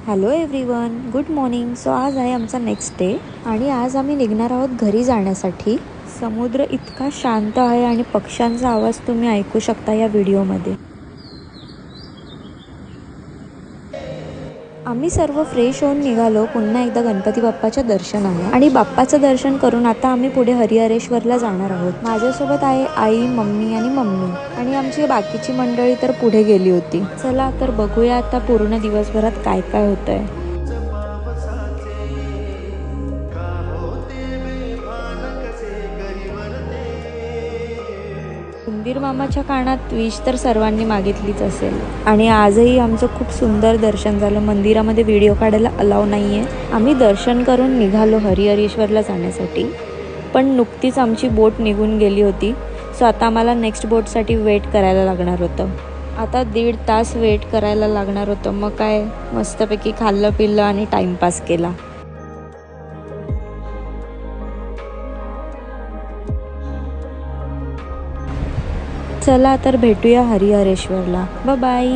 Hello everyone, good morning. So आज आहे आमचा नेक्स्ट डे आणि आज आम्ही निघणार आहोत घरी जाण्यासाठी. समुद्र इतका शांत आहे आणि पक्ष्यांचा आवाज तुम्ही ऐकू शकता या व्हिडिओमध्ये. आम्ही सर्व फ्रेश होऊन निघालो पुन्हा एकदा गणपती बाप्पाच्या दर्शनाला. आणि बाप्पाचं दर्शन करून आता आम्ही पुढे हरिहरेश्वरला जाणार आहोत. माझ्यासोबत आहे आई, मम्मी आणि आमची बाकीची मंडळी तर पुढे गेली होती. चला तर बघूया आता पूर्ण दिवसभरात काय काय होतंय. उंदीर मामाच्या कानात विश तर सर्वांनी मागितलीच असेल आणि आजही आमचं खूप सुंदर दर्शन झालं. मंदिरामध्ये व्हिडिओ काढायला अलाव नाही आहे. आम्ही दर्शन करून निघालो हरिहरेश्वरला जाण्यासाठी, पण नुकतीच आमची बोट निघून गेली होती. सो आता आम्हाला नेक्स्ट बोटसाठी वेट करायला लागणार होतं. आता 1.5 तास वेट करायला लागणार होतं. मग काय मस्तपैकी खाल्लं पिल्लं आणि टाईमपास केला. चला तर भेटूया हरिहरेश्वरला. Bye bye.